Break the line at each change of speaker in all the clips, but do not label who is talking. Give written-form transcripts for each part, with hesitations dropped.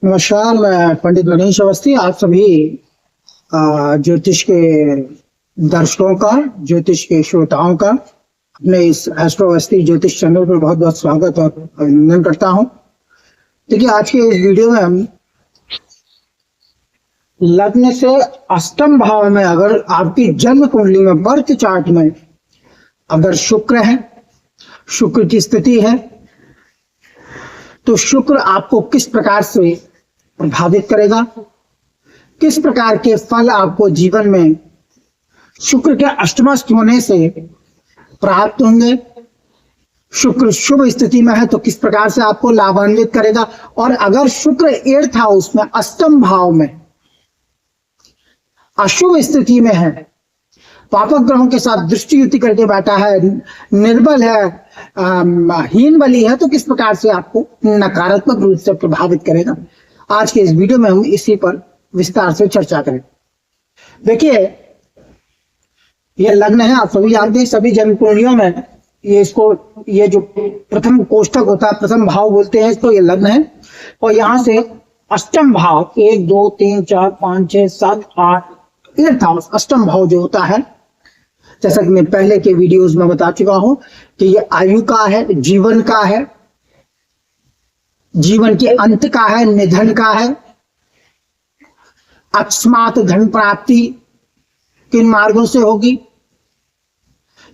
नमस्कार। मैं पंडित गणेश अवस्थी आप सभी ज्योतिष के दर्शकों का, ज्योतिष के श्रोताओं का अपने इस एस्ट्रो अवस्थी ज्योतिष चैनल पर बहुत बहुत स्वागत और अभिनंदन करता हूं। देखिए, आज के इस वीडियो में हम लग्न से अष्टम भाव में, अगर आपकी जन्म कुंडली में, बर्थ चार्ट में अगर शुक्र है, शुक्र की स्थिति है, तो शुक्र आपको किस प्रकार से प्रभावित करेगा, किस प्रकार के फल आपको जीवन में शुक्र के अष्टमस्थ होने से प्राप्त होंगे। शुक्र शुभ स्थिति में है तो किस प्रकार से आपको लाभान्वित करेगा, और अगर शुक्र 8th हाउस में अष्टम भाव में अशुभ स्थिति में है, पापक ग्रहों के साथ दृष्टि युति करके बैठा है, निर्बल है, हीन बली है, तो किस प्रकार से आपको नकारात्मक रूप से प्रभावित करेगा। आज के इस वीडियो में हम इसी पर विस्तार से चर्चा करें। देखिए, यह लग्न है, आप सभी जानते हैं, सभी जन्म कुंडलियों में ये जो प्रथम कोष्ठक होता है, प्रथम भाव बोलते हैं इसको, ये लग्न है। और यहां से अष्टम भाव 1 2 3 4 5 6 7 8 8th हाउस अष्टम भाव जो होता है, जैसा कि मैं पहले के वीडियोस में बता चुका हूं कि ये आयु का है, जीवन का है, जीवन के अंत का है, निधन का है, अकस्मात धन प्राप्ति किन मार्गों से होगी,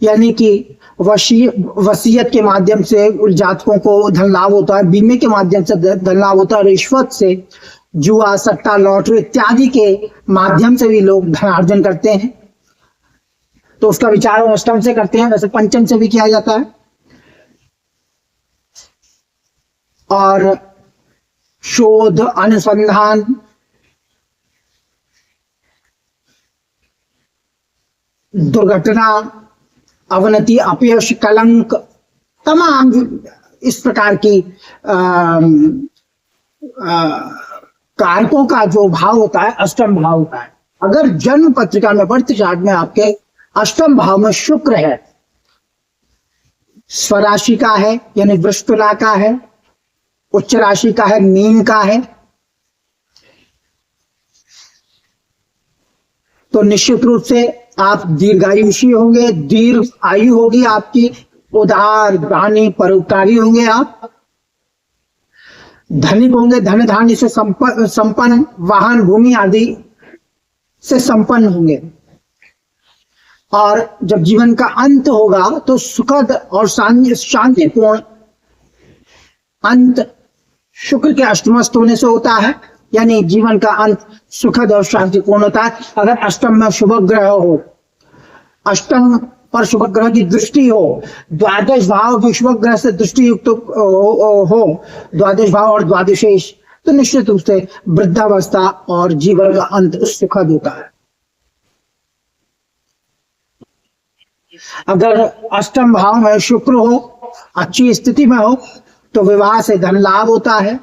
यानी कि वसीयत के माध्यम से जातकों को धन लाभ होता है, बीमे के माध्यम से धन लाभ होता है, रिश्वत से, जुआ, सट्टा, लॉटरी इत्यादि के माध्यम से भी लोग धनार्जन करते हैं। तो उसका विचार हम अष्टम से करते हैं, वैसे पंचम से भी किया जाता है। और शोध, अनुसंधान, दुर्घटना, अवनति, अपयश, कलंक, तमाम इस प्रकार की कारकों का जो भाव होता है अष्टम भाव होता है। अगर जन्म पत्रिका में, बर्थ चार्ट में आपके अष्टम भाव में शुक्र है, स्वराशि का है यानी वृष तुला का है, उच्च राशि का है, मीन का है, तो निश्चित रूप से आप दीर्घायुषी होंगे, दीर्घ आयु होगी आपकी, उदार, दानी, परोपकारी होंगे आप, धनिक होंगे, धन धान्य से संपन्न, वाहन, भूमि आदि से संपन्न होंगे। और जब जीवन का अंत होगा तो सुखद और शांतिपूर्ण अंत शुक्र के अष्टमस्थ होने से होता है, यानी जीवन का अंत सुखद और शांतिपूर्ण होता है। अगर अष्टम में शुभ ग्रह हो, अष्टम पर शुभ ग्रह की दृष्टि हो, द्वादश भाव भी शुभ ग्रह से दृष्टि युक्त हो, द्वादश भाव और द्वादशेष, तो निश्चित रूप से वृद्धावस्था और जीवन का अंत सुखद होता है। अगर अष्टम भाव में शुक्र हो, अच्छी स्थिति में हो, तो विवाह से धन लाभ होता है,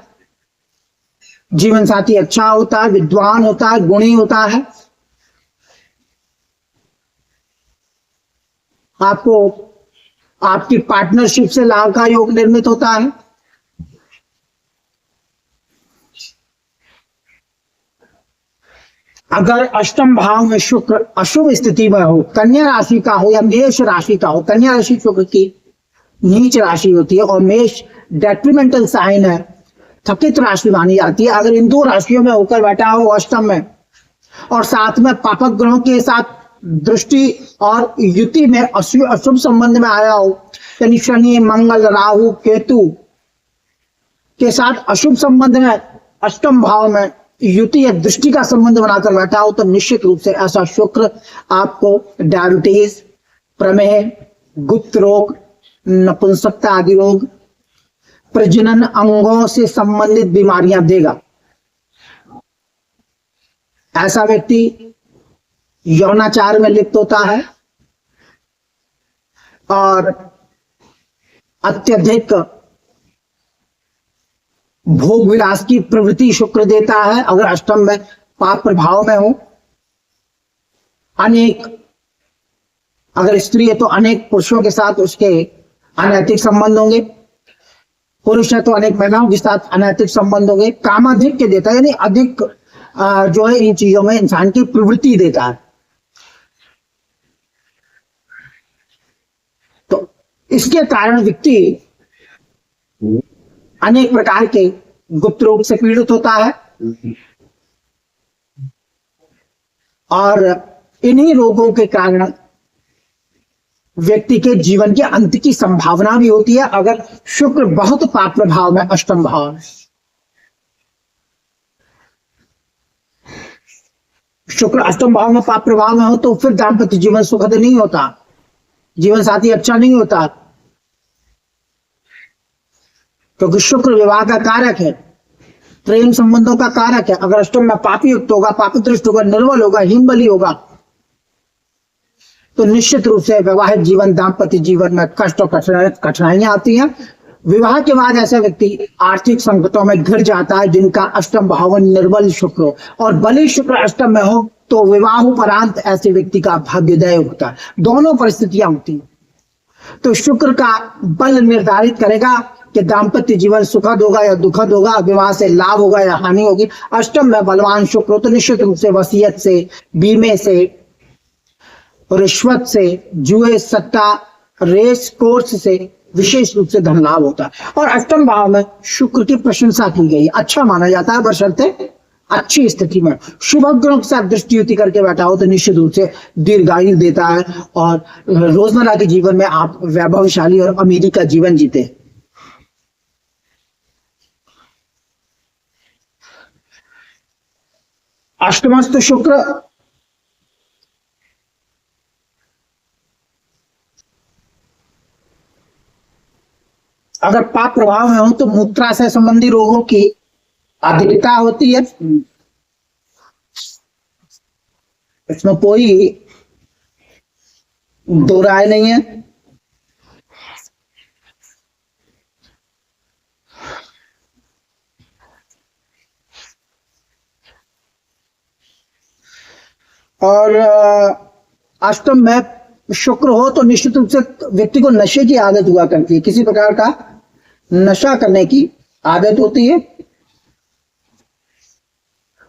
जीवन साथी अच्छा होता है, विद्वान होता है, गुणी होता है, आपको आपकी पार्टनरशिप से लाभ का योग निर्मित होता है। अगर अष्टम भाव में शुक्र अशुभ स्थिति में हो, कन्या राशि का हो या मेष राशि का हो, कन्या राशि शुक्र की नीच राशि होती है और मेष डेट्रीमेंटल साइन है, थकित राशि मानी जाती है। अगर इन दो राशियों में होकर बैठा हो अष्टम में, और साथ में पापक ग्रहों के साथ दृष्टि और युति में अशुभ संबंध में आया हो, यानी शनि, मंगल, राहु, केतु के साथ अशुभ संबंध में अष्टम भाव में युति या दृष्टि का संबंध बनाकर बैठा हो, तो निश्चित रूप से ऐसा शुक्र आपको डायबिटीज, प्रमेह, गुप्त रोग, नपुंसकता आदि रोग, प्रजनन अंगों से संबंधित बीमारियां देगा। ऐसा व्यक्ति यौनाचार में लिप्त होता है और अत्यधिक भोग विलास की प्रवृत्ति शुक्र देता है। अगर अष्टम में पाप प्रभाव में हो, अनेक, अगर स्त्री है तो अनेक पुरुषों के साथ उसके अनैतिक संबंध होंगे। पुरुष है तो अनेक महिलाओं के साथ अनैतिक संबंध हो गए। कामाधिक्य देता है, यानी अधिक जो है इन चीजों में इंसान की प्रवृत्ति देता है। तो इसके कारण व्यक्ति अनेक प्रकार के गुप्त रोग से पीड़ित होता है और इन्हीं रोगों के कारण व्यक्ति के जीवन के अंत की संभावना भी होती है अगर शुक्र बहुत पाप प्रभाव में, अष्टम भाव में। शुक्र अष्टम भाव में पाप प्रभाव में हो तो फिर दाम्पत्य जीवन सुखद नहीं होता, जीवन साथी अच्छा नहीं होता, क्योंकि शुक्र विवाह का कारक है, प्रेम संबंधों का कारक है। अगर अष्टम में पापी युक्त होगा, पापी दृष्ट होगा, निर्बल होगा, हीनबली होगा, तो निश्चित रूप से वैवाहिक जीवन, दाम्पत्य जीवन में कष्ट और कठिनाइयां आती हैं। विवाह के बाद ऐसा व्यक्ति आर्थिक संकटों में घिर जाता है जिनका अष्टम भाव निर्बल शुक्र हो, और बलि शुक्र अष्टम में हो तो विवाह उपरांत ऐसे व्यक्ति का भाग्योदय होता है। दोनों परिस्थितियां होती हैं। तो शुक्र का बल निर्धारित करेगा कि दाम्पत्य जीवन सुखद होगा या दुखद होगा, विवाह से लाभ होगा या हानि होगी। अष्टम में बलवान शुक्र हो तो निश्चित रूप से वसीयत से, बीमे से, रिश्वत से, जुए, सट्टा, रेस कोर्स से विशेष रूप से धन लाभ होता है। और अष्टम भाव में शुक्र की प्रशंसा की गई, अच्छा माना जाता है बशर्ते अच्छी स्थिति में। शुभ ग्रहों के साथ दृष्टि युति करके बैठा हो तो निश्चित रूप से दीर्घायु देता है और रोजमर्रा के जीवन में आप वैभवशाली और अमीरी का जीवन जीते। अष्टमस्थ शुक्र अगर पाप प्रभाव में हो तो मूत्राशय संबंधी रोगों की अधिकता होती है, इसमें कोई दो राय नहीं है। और अष्टम में शुक्र हो तो निश्चित रूप से व्यक्ति को नशे की आदत हुआ करती है, किसी प्रकार का नशा करने की आदत होती है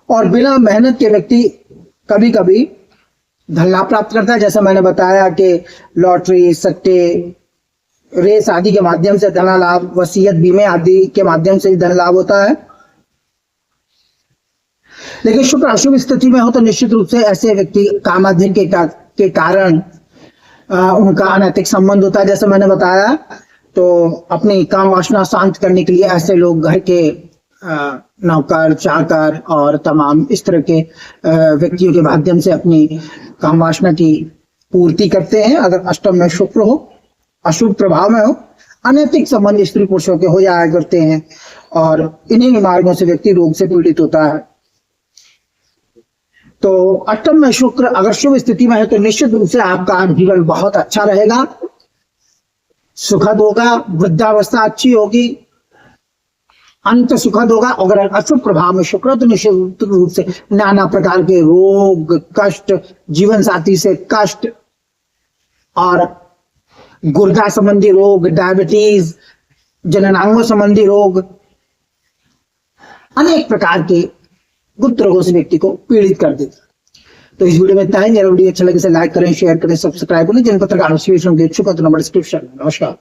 और बिना मेहनत के व्यक्ति कभी कभी धन लाभ प्राप्त करता है। जैसे मैंने बताया कि लॉटरी, सट्टे, रेस आदि के माध्यम से धन लाभ, वसीयत, बीमे आदि के माध्यम से धन लाभ होता है। लेकिन शुक्र अशुभ स्थिति में हो तो निश्चित रूप से ऐसे व्यक्ति कामाधिक्य के कारण उनका अनैतिक संबंध होता है। जैसे मैंने बताया, तो अपनी काम वासना शांत करने के लिए ऐसे लोग घर के नौकर, चाकर और तमाम इस तरह के व्यक्तियों के माध्यम से अपनी काम वासना की पूर्ति करते हैं। अगर अष्टम में शुक्र हो, अशुभ प्रभाव में हो, अनैतिक संबंध स्त्री पुरुषों के हो जाया करते हैं और इन्हीं मार्गों से व्यक्ति रोग से पीड़ित होता है। तो अष्टम में शुक्र अगर शुभ स्थिति में है तो निश्चित रूप से आपका जीवन बहुत अच्छा रहेगा, सुखद होगा, वृद्धावस्था अच्छी होगी, अंत सुखद होगा। अगर अशुभ प्रभाव में शुक्र तो निश्चित रूप से नाना प्रकार के रोग, कष्ट, जीवन साथी से कष्ट और गुर्दा संबंधी रोग, डायबिटीज, जननांगों संबंधी रोग, अनेक प्रकार के गुप्त रोगों से व्यक्ति को पीड़ित कर देता। तो इस वीडियो में इतना ही। मेरा वीडियो अच्छा लगे तो लाइक करें, शेयर करें, सब्सक्राइब करें। जिन पत्रकारों से इच्छुक है तो नंबर डिस्क्रिप्शन में। नमस्कार।